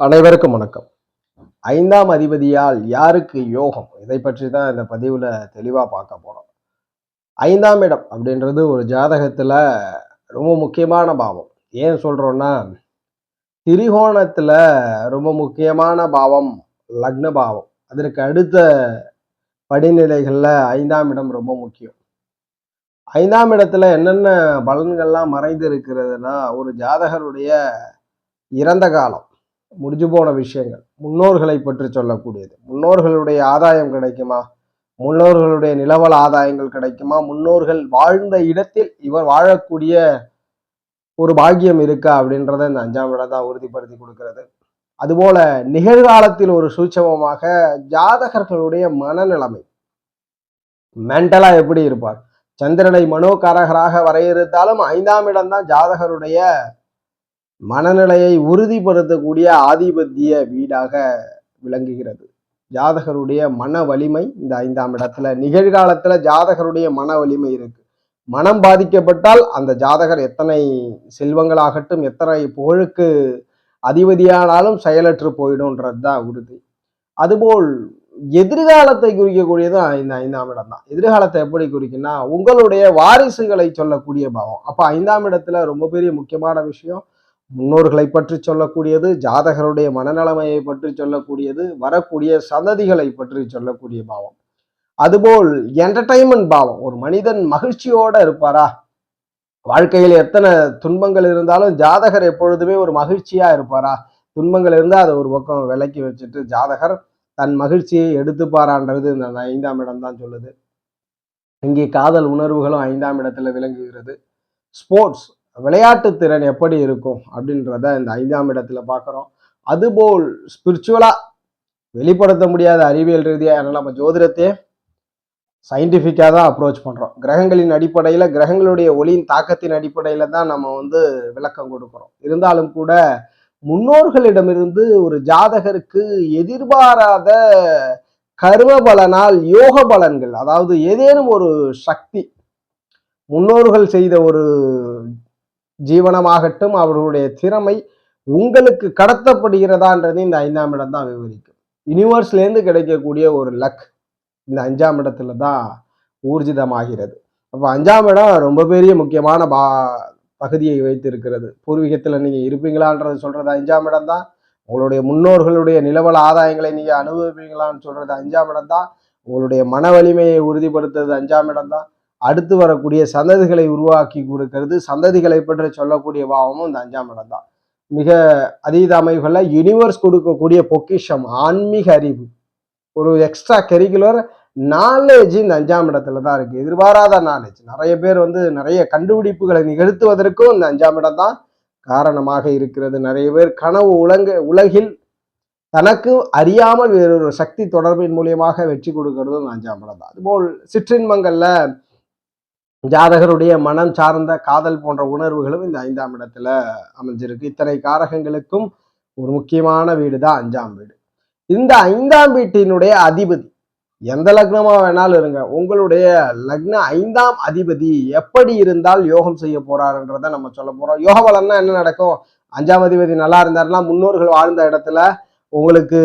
அனைவருக்கும் வணக்கம். 5ஆம் அதிபதியால் யாருக்கு யோகம்? இதை பற்றி தான் இந்த பதிவுல தெளிவா பார்க்க போறோம். 5ஆம் இடம் அப்படின்றது ஒரு ஜாதகத்துல ரொம்ப முக்கியமான பாவம். ஏன் சொல்றோம்னா, திரிகோணத்துல ரொம்ப முக்கியமான பாவம் லக்ன பாவம். அதற்கு அடுத்த படிநிலைகள்ல 5ஆம் இடம் ரொம்ப முக்கியம். 5ஆம் இடத்துல என்னென்ன பலன்கள்லாம் மறைந்து இருக்கிறதுனா, ஒரு ஜாதகருடைய இறந்த காலம், முடிஞ்சு போன விஷயங்கள், முன்னோர்களை பற்றி சொல்லக்கூடியது. முன்னோர்களுடைய ஆதாயம் கிடைக்குமா? முன்னோர்களுடைய நிலவல ஆதாயங்கள் கிடைக்குமா? முன்னோர்கள் வாழ்ந்த இடத்தில் இவர் வாழக்கூடிய ஒரு பாக்கியம் இருக்கா? அப்படின்றத இந்த 5ஆம் இடம் தான் உறுதிப்படுத்தி கொடுக்கிறது. அதுபோல நிகழ்காலத்தில் ஒரு சூட்சமமாக ஜாதகர்களுடைய மனநிலைமை, மென்டலா எப்படி இருப்பார்? சந்திரனை மனோகாரகராக வரையறுத்தாலும் 5ஆம் இடம் தான் ஜாதகருடைய மனநிலையை உறுதிப்படுத்தக்கூடிய ஆதிபத்திய வீடாக விளங்குகிறது. ஜாதகருடைய மன வலிமை இந்த 5ஆம் இடத்துல, நிகழ்காலத்துல ஜாதகருடைய மன வலிமை இருக்கு. மனம் பாதிக்கப்பட்டால் அந்த ஜாதகர் எத்தனை செல்வங்களாகட்டும், எத்தனை புகழுக்கு அதிபதியானாலும் செயலற்று போயிடும்ன்றது தான் உறுதி. அதுபோல் எதிர்காலத்தை குறிக்கக்கூடியது இந்த 5ஆம் இடம் தான். எதிர்காலத்தை எப்படி குறிக்குன்னா, உங்களுடைய வாரிசுகளை சொல்லக்கூடிய பாவம். அப்ப 5ஆம் இடத்துல ரொம்ப பெரிய முக்கியமான விஷயம் முன்னோர்களை பற்றி சொல்லக்கூடியது, ஜாதகருடைய மனநலமையை பற்றி சொல்லக்கூடியது, வரக்கூடிய சந்ததிகளை பற்றி சொல்லக்கூடிய பாவம். அதுபோல் என்டர்டைன்மெண்ட் பாவம். ஒரு மனிதன் மகிழ்ச்சியோட இருப்பாரா? வாழ்க்கையில் எத்தனை துன்பங்கள் இருந்தாலும் ஜாதகர் எப்பொழுதுமே ஒரு மகிழ்ச்சியா இருப்பாரா? துன்பங்கள் இருந்தா அதை ஒரு பக்கம் விலக்கி வச்சுட்டு ஜாதகர் தன் மகிழ்ச்சியை எடுத்துப்பாரான்றது இந்த 5ஆம் இடம் தான் சொல்லுது. இங்கே காதல் உணர்வுகளும் 5ஆம் இடத்துல விளங்குகிறது. ஸ்போர்ட்ஸ், விளையாட்டு திறன் எப்படி இருக்கும் அப்படின்றத இந்த 5ஆம் இடத்துல பார்க்குறோம். அதுபோல் ஸ்பிரிச்சுவலா வெளிப்படுத்த முடியாத அறிவியல் ரீதியா நம்ம ஜோதிடத்தையே சயின்டிஃபிக்காக தான் அப்ரோச் பண்ணுறோம். கிரகங்களின் அடிப்படையில், கிரகங்களுடைய ஒளியின் தாக்கத்தின் அடிப்படையில் தான் நம்ம விளக்கம் கொடுக்குறோம். இருந்தாலும் கூட முன்னோர்களிடமிருந்து ஒரு ஜாதகருக்கு எதிர்பாராத கர்ம பலனால் யோக பலன்கள், அதாவது ஏதேனும் ஒரு சக்தி, முன்னோர்கள் செய்த ஒரு ஜீவனமாகட்டும், அவர்களுடைய திறமை உங்களுக்கு கடத்தப்படுகிறதான்றது இந்த 5ஆம் இடம் தான் விவரிக்கும். யூனிவர்ஸ்லேருந்து கிடைக்கக்கூடிய ஒரு லக் இந்த 5ஆம் இடத்துல தான் ஊர்ஜிதமாகிறது. அப்போ 5ஆம் இடம் ரொம்ப பெரிய முக்கியமான பகுதியை வைத்திருக்கிறது. பூர்வீகத்தில் நீங்க இருப்பீங்களான்றது சொல்றது 5ஆம் இடம் தான். உங்களுடைய முன்னோர்களுடைய நிலவல ஆதாயங்களை நீங்க அனுபவிப்பீங்களான்னு சொல்றது 5ஆம் இடம் தான். உங்களுடைய மன வலிமையை உறுதிப்படுத்துறது 5ஆம் இடம் தான். அடுத்து வரக்கூடிய சந்ததிகளை உருவாக்கி கொடுக்கிறது, சந்ததிகளை பற்றி சொல்லக்கூடிய பாவமும் இந்த 5ஆம் இடம் தான். மிக அதீத அமைவுகள்ல யூனிவர்ஸ் கொடுக்கக்கூடிய பொக்கிஷம் ஆன்மீக அறிவு, ஒரு எக்ஸ்ட்ரா கரிக்குலர் நாலேஜ் இந்த 5ஆம் இடத்துல தான் இருக்கு. எதிர்பாராத நாலேஜ். நிறைய பேர் நிறைய கண்டுபிடிப்புகளை நிகழ்த்துவதற்கும் இந்த 5ஆம் இடம் தான் காரணமாக இருக்கிறது. நிறைய பேர் கனவு உலகில் தனக்கு அறியாமல் வேறொரு சக்தி தொடர்பின் மூலியமாக வெற்றி கொடுக்கிறதும் இந்த 5ஆம் இடம் தான். அதுபோல் சிற்றின்பங்கள்ல ஜாதகருடைய மனம் சார்ந்த காதல் போன்ற உணர்வுகளும் இந்த 5ஆம் இடத்துல அமைஞ்சிருக்கு. இத்தனை காரகங்களுக்கும் ஒரு முக்கியமான வீடு தான் 5ஆம் வீடு. இந்த 5ஆம் வீட்டினுடைய அதிபதி எந்த லக்னமா வேணாலும் இருங்க, உங்களுடைய லக்ன 5ஆம் அதிபதி எப்படி இருந்தால் யோகம் செய்ய போறாருன்றத நம்ம சொல்ல போறோம். யோக பலன்னா என்ன நடக்கும்? 5ஆம் அதிபதி நல்லா இருந்தாருன்னா முன்னோர்கள் வாழ்ந்த இடத்துல உங்களுக்கு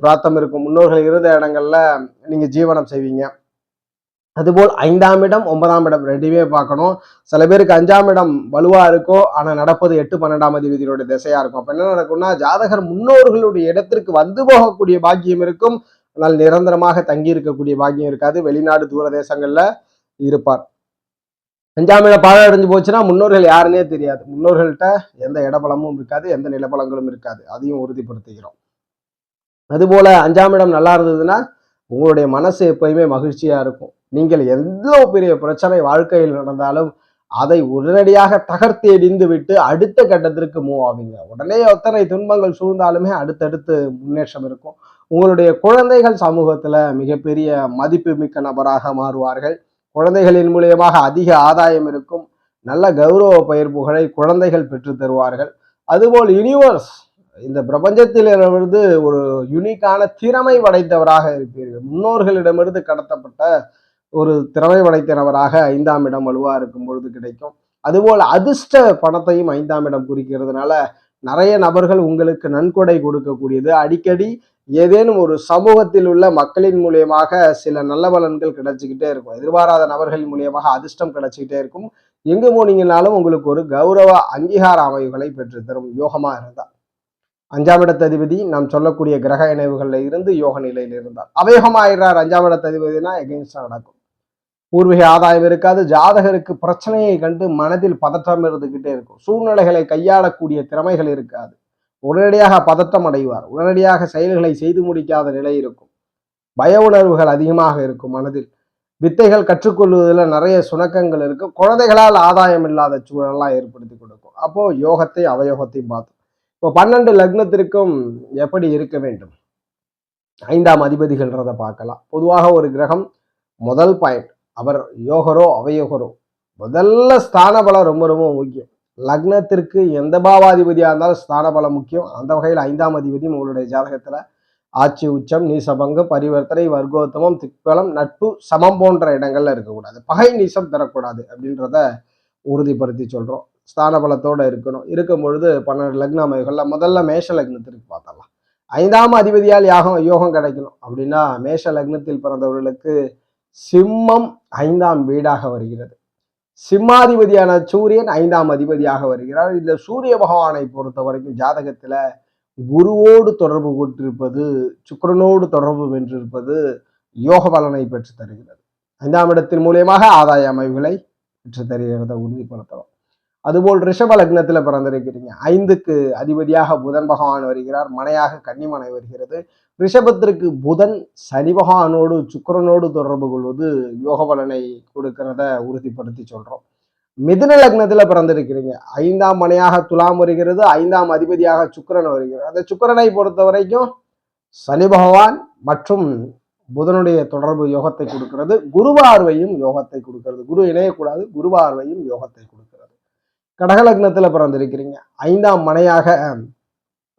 பிராத்தம் இருக்கும். முன்னோர்கள் இருந்த இடங்கள்ல நீங்க ஜீவனம் செய்வீங்க. அதுபோல் 5ஆம் இடம் 9ஆம் இடம் ரெண்டுமே பார்க்கணும். சில பேருக்கு 5ஆம் இடம் வலுவா இருக்கோ, ஆனா நடப்பது 8, 12ஆம் அதிபதியோட திசையா இருக்கும். அப்ப என்ன நடக்கும்னா, ஜாதகர் முன்னோர்களுடைய இடத்திற்கு வந்து போகக்கூடிய பாக்கியம் இருக்கும், ஆனால் நிரந்தரமாக தங்கி இருக்கக்கூடிய பாக்கியம் இருக்காது. வெளிநாடு தூர தேசங்கள்ல இருப்பார். 5ஆம் இடம் பாழ் அடைஞ்சு போச்சுன்னா முன்னோர்கள் யாருன்னே தெரியாது. முன்னோர்கள்ட்ட எந்த இடபலமும் இருக்காது, எந்த நிலபலங்களும் இருக்காது. அதையும் உறுதிப்படுத்துகிறோம். அதுபோல 5ஆம் இடம் நல்லா இருந்ததுன்னா உங்களுடைய மனசு எப்பயுமே மகிழ்ச்சியா இருக்கும். நீங்கள் எவ்வளவு பெரிய பிரச்சனை வாழ்க்கையில் நடந்தாலும் அதை உடனடியாக தகர்த்து எறிந்து விட்டு அடுத்த கட்டத்திற்கு மூவ் ஆவீங்க. உடனே எத்தனை துன்பங்கள் சூழ்ந்தாலுமே அடுத்தடுத்து முன்னேற்றம் இருக்கும். உங்களுடைய குழந்தைகள் சமூகத்துல மிகப்பெரிய மதிப்பு மிக்க நபராக மாறுவார்கள். குழந்தைகளின் மூலியமாக அதிக ஆதாயம் இருக்கும். நல்ல கௌரவ பெயர் புகழை குழந்தைகள் பெற்று தருவார்கள். அதுபோல் யூனிவர்ஸ், இந்த பிரபஞ்சத்திலிருந்து ஒரு யுனிக்கான திறமை படைத்தவராக இருப்பீர்கள். முன்னோர்களிடமிருந்து கடத்தப்பட்ட ஒரு திறமை படைத்தவராக 5ஆம் இடம் வலுவா இருக்கும் பொழுது கிடைக்கும். அதுபோல் அதிர்ஷ்ட பணத்தையும் 5ஆம் இடம் குறிக்கிறதுனால நிறைய நபர்கள் உங்களுக்கு நன்கொடை கொடுக்கக்கூடியது, அடிக்கடி ஏதேனும் ஒரு சமூகத்தில் உள்ள மக்களின் மூலியமாக சில நல்ல பலன்கள் கிடைச்சிக்கிட்டே இருக்கும். எதிர்பாராத நபர்கள் மூலியமாக அதிர்ஷ்டம் கிடைச்சிக்கிட்டே இருக்கும். எங்கு போனீங்கனாலும் உங்களுக்கு ஒரு கௌரவ அங்கீகார அமைவுகளை பெற்றுத்தரும் யோகமா இருந்தா. 5ஆம் இடத்ததிபதி நாம் சொல்லக்கூடிய கிரக இணைவுகள்ல இருந்து யோக நிலையில் இருந்தார். அவயோகம் ஆயிடுறார் 5ஆம் இடத்ததிபதினா எகெயின்ஸ்டா நடக்கும். பூர்வீக ஆதாயம் இருக்காது. ஜாதகருக்கு பிரச்சனையை கண்டு மனதில் பதற்றம் இருந்துகிட்டே இருக்கும். சூழ்நிலைகளை கையாளக்கூடிய திறமைகள் இருக்காது. உடனடியாக பதட்டம் அடைவார். உடனடியாக செயல்களை செய்து முடிக்காத நிலை இருக்கும். பய உணர்வுகள் அதிகமாக இருக்கும் மனதில். வித்தைகள் கற்றுக்கொள்வதில் நிறைய சுணக்கங்கள் இருக்கும். குழந்தைகளால் ஆதாயம் இல்லாத சூழலாம் ஏற்படுத்தி கொடுக்கும். அப்போ யோகத்தை அவயோகத்தையும் பார்த்தோம். இப்போ 12 லக்னத்திற்கும் எப்படி இருக்க வேண்டும்? 5ஆம் அதிபதிகள்ன்றதை பார்க்கலாம். பொதுவாக ஒரு கிரகம் முதல் பாயிண்ட் அவர் யோகரோ அவயோகரோ முதல்ல ஸ்தான பலம் ரொம்ப ரொம்ப முக்கியம். லக்னத்திற்கு எந்த பாவாதிபதியா இருந்தாலும் ஸ்தான பலம் முக்கியம். அந்த வகையில் 5ஆம் அதிபதி உங்களுடைய ஜாதகத்துல ஆட்சி, உச்சம், நீசபங்கம், பரிவர்த்தனை, வர்க்கோத்தமம், திக்பலம், நட்பு, சமம் போன்ற இடங்கள்ல இருக்கக்கூடாது. பகை நீசம் பெறக்கூடாது அப்படின்றத உறுதிப்படுத்தி சொல்றோம். ஸ்தான பலத்தோட இருக்கணும். இருக்கும் பொழுது 12 லக்ன அமைவுகள்ல முதல்ல மேஷ லக்னத்திற்கு பார்த்தலாம். 5ஆம் அதிபதியால் யோகம் கிடைக்கணும் அப்படின்னா மேஷ லக்னத்தில் பிறந்தவர்களுக்கு சிம்மம் 5ஆம் வீடாக வருகிறது. சிம்மாதிபதியான சூரியன் 5ஆம் அதிபதியாக வருகிறார். இந்த சூரிய பகவானை பொறுத்த வரைக்கும் ஜாதகத்துல குருவோடு தொடர்பு கொண்டிருப்பது, சுக்கிரனோடு தொடர்பு வென்றிருப்பது யோக பலனை பெற்று தருகிறது. 5ஆம் இடத்தின் மூலியமாக ஆதாய அமைவுகளை பெற்று தருகிறத உறுதிப்படுத்தலாம். அதுபோல் ரிஷப லக்னத்துல பிறந்திருக்கிறீங்க. 5க்கு அதிபதியாக புதன் பகவான் வருகிறார். மனையாக கன்னிமனை வருகிறது. ரிஷபத்திற்கு புதன் சனி பகவானோடு சுக்கிரனோடு தொடர்பு கொள்வது யோக பலனை கொடுக்கிறத உறுதிப்படுத்தி சொல்றோம். மிதுன லக்னத்துல பிறந்திருக்கிறீங்க. 5ஆம் மனையாக துலாம் வருகிறது. 5ஆம் அதிபதியாக சுக்கிரன் வருகிறது. அந்த சுக்கிரனை பொறுத்த வரைக்கும் சனி பகவான் மற்றும் புதனுடைய தொடர்பு யோகத்தை கொடுக்கிறது. குரு பார்வையும் யோகத்தை கொடுக்கிறது. குரு இணையக்கூடாது, குரு பார்வையும் யோகத்தை கொடுக்கிறது. கடகலக்னத்துல பிறந்திருக்கிறீங்க. 5ஆம் மனையாக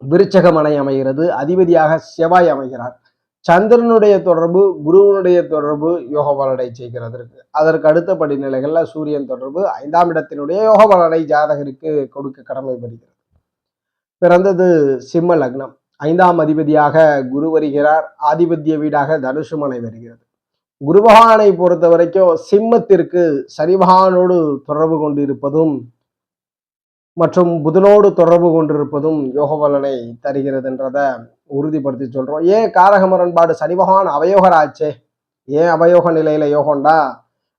விருச்சக மனை அமைகிறது. அதிபதியாக செவ்வாய் அமைகிறார். சந்திரனுடைய தொடர்பு, குருவனுடைய தொடர்பு யோக பலனை செய்கிறது. அதற்கு அடுத்த படிநிலைகள்ல சூரியன் தொடர்பு 5ஆம் இடத்தினுடைய யோக பலனை ஜாதகருக்கு கொடுக்க கடமைப்படுகிறது. பிறந்தது சிம்ம லக்னம். 5ஆம் அதிபதியாக குரு வருகிறார். ஆதிபத்திய வீடாக தனுசு மனை வருகிறது. குரு பகவானை பொறுத்த வரைக்கும் சிம்மத்திற்கு சனி பகவானோடு தொடர்பு கொண்டிருப்பதும் மற்றும் புதனோடு தொடர்பு கொண்டிருப்பதும் யோக பலனை தருகிறதுன்றத உறுதிப்படுத்தி சொல்றோம். ஏன் காரக முரண்பாடு? சனி பகவான் அவயோகராச்சே. ஏன் அவயோக நிலையில யோகம்டா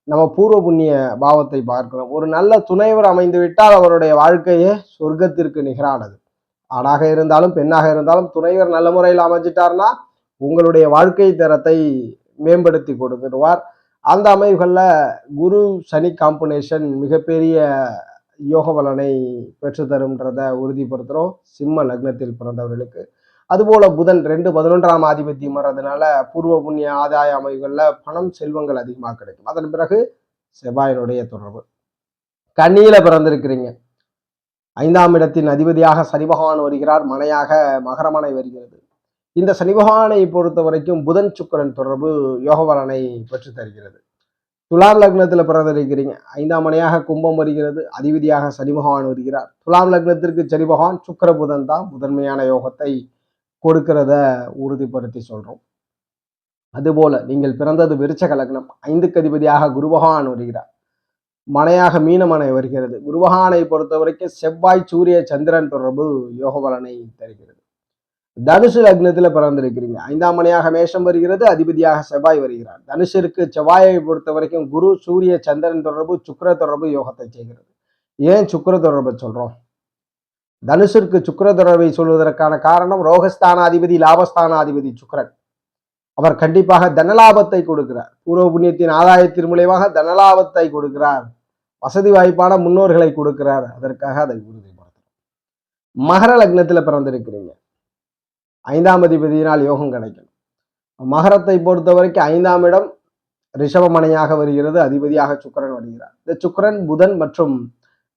நம்ம பூர்வ புண்ணிய பாவத்தை பார்க்கிறோம். ஒரு நல்ல துணைவர் அமைந்து விட்டால் அவருடைய வாழ்க்கையே சொர்க்கத்திற்கு நிகரானது. ஆணாக இருந்தாலும் பெண்ணாக இருந்தாலும் துணைவர் நல்ல முறையில் அமைஞ்சிட்டார்னா உங்களுடைய வாழ்க்கை தரத்தை மேம்படுத்தி கொடுத்துடுவார். அந்த அமைவுகள்ல குரு சனி காம்பினேஷன் மிகப்பெரிய யோக பலனை பெற்றுத்தரும்ன்றத உறுதிப்படுத்துறோம் சிம்ம லக்னத்தில் பிறந்தவர்களுக்கு. அதுபோல புதன் 2-11ஆம் ஆதிபத்தியம் வர்றதுனால பூர்வ புண்ணிய ஆதாய அமைவுகள்ல பணம் செல்வங்கள் அதிகமாக கிடைக்கும். அதன் பிறகு செவ்வாயினுடைய தொடர்பு. கன்னியில பிறந்திருக்கிறீங்க. 5ஆம் இடத்தின் அதிபதியாக சனி பகவான் வருகிறார். மனையாக மகரமனை வருகிறது. இந்த சனி பகவானை பொறுத்த வரைக்கும் புதன் சுக்கிரன் தொடர்பு யோக பலனை பெற்று தருகிறது. துலாம் லக்னத்துல பிறந்திருக்கிறீங்க. 5ஆம் மனையாக கும்பம் வருகிறது. அதிபதியாக சனி பகவான் வருகிறார். துலாம் லக்னத்திற்கு சனி பகவான் சுக்கிர புதன் தான் முதன்மையான யோகத்தை கொடுக்கிறத உறுதிப்படுத்தி சொல்றோம். அதுபோல நீங்கள் பிறந்தது விருச்சக லக்னம். 5க்கு அதிபதியாக குரு பகவான் வருகிறார். மனையாக மீனமனை வருகிறது. குரு பகவானை பொறுத்த வரைக்கும் செவ்வாய் சூரிய சந்திரன் தொடர்பு யோக பலனை தருகிறது. தனுசு லக்னத்துல பிறந்திருக்கிறீங்க. 5ஆம் மனையாக மேஷம் வருகிறது. அதிபதியாக செவ்வாய் வருகிறார். தனுஷிற்கு செவ்வாயை பொறுத்த வரைக்கும் குரு சூரிய சந்திரன் தொடர்பு சுக்கிர தொடர்பு யோகத்தை செய்கிறது. ஏன் சுக்கிர தொடர்பை சொல்றோம்? தனுஷிற்கு சுக்கிர தொடர்பை சொல்வதற்கான காரணம் ரோகஸ்தானாதிபதி லாபஸ்தானாதிபதி சுக்கிரன். அவர் கண்டிப்பாக தனலாபத்தை கொடுக்கிறார். பூர்வ புண்ணியத்தின் ஆதாயத்தின் மூலியமாக தனலாபத்தை கொடுக்கிறார். வசதி வாய்ப்பான முன்னோர்களை கொடுக்கிறார். அதற்காக அதை உறுதிப்படுத்தும். மகர லக்னத்துல பிறந்திருக்கிறீங்க. 5ஆம் அதிபதியினால் யோகம் கிடைக்கும். மகரத்தை பொறுத்த வரைக்கும் 5ஆம் இடம் ரிஷபமனையாக வருகிறது. அதிபதியாக சுக்கிரன் வருகிறார். இந்த சுக்கிரன் புதன் மற்றும்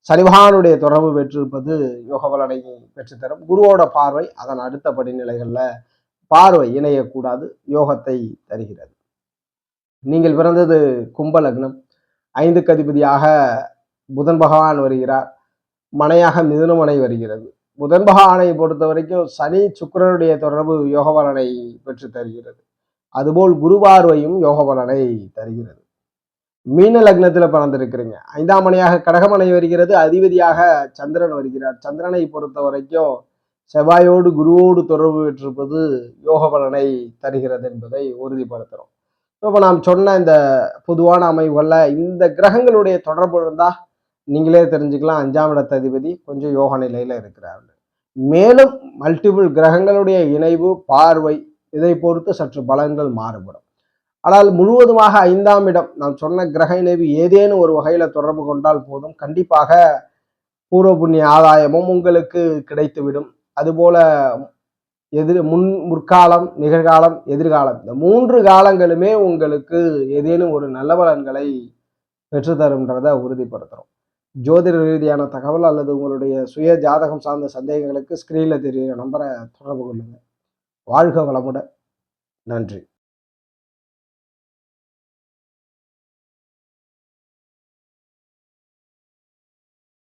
சனி பகவானுடைய தொடர்பு பெற்றிருப்பது யோக பலனை பெற்றுத்தரும். குருவோட பார்வை அதன் அடுத்த படிநிலைகள்ல பார்வை இணையக்கூடாது, யோகத்தை தருகிறது. நீங்கள் பிறந்தது கும்ப லக்னம். 5க்கு அதிபதியாக புதன் பகவான் வருகிறார். மனையாக மிதுனமனை வருகிறது. புதன் பகவானை பொறுத்த வரைக்கும் சனி சுக்கிரனுடைய தொடர்பு யோக பலனை பெற்று தருகிறது. அதுபோல் குரு பார்வையும் யோக பலனை தருகிறது. மீன லக்னத்துல பிறந்திருக்கிறீங்க, 5ஆம் மனையாக கடகமனை வருகிறது, அதிபதியாக சந்திரன் வருகிறார். சந்திரனை பொறுத்த வரைக்கும் செவ்வாயோடு குருவோடு தொடர்பு பெற்றிருப்பது யோக பலனை தருகிறது என்பதை உறுதிப்படுத்துறோம். இப்போ நாம் சொன்ன இந்த பொதுவான அமைவுகள்ல இந்த கிரகங்களுடைய தொடர்பு இருந்தா நீங்களே தெரிஞ்சுக்கலாம் 5ஆம் இடத்த அதிபதி கொஞ்சம் யோக நிலையில இருக்கிறார். மேலும் மல்டிபிள் கிரகங்களுடைய இணைவு, பார்வை இதை பொறுத்து சற்று பலன்கள் மாறுபடும். ஆனால் முழுவதுமாக 5ஆம் இடம் நாம் சொன்ன கிரக இணைவு ஏதேனும் ஒரு வகையில தொடர்பு கொண்டால் போதும், கண்டிப்பாக பூர்வ புண்ணிய ஆதாயமும் உங்களுக்கு கிடைத்துவிடும். அதுபோல முற்காலம், நிகழ்காலம், எதிர்காலம் இந்த 3 காலங்களுமே உங்களுக்கு ஏதேனும் ஒரு நல்ல பலன்களை பெற்றுத்தரும்ன்றதை உறுதிப்படுத்துறோம். ஜோதிட ரீதியான தகவல் அல்லது உங்களுடைய சுய ஜாதகம் சார்ந்த சந்தேகங்களுக்கு ஸ்கிரீன்ல தெரிகிற நம்பரை தொடர்பு கொள்ளுங்க. வாழ்க வளமுடன். நன்றி.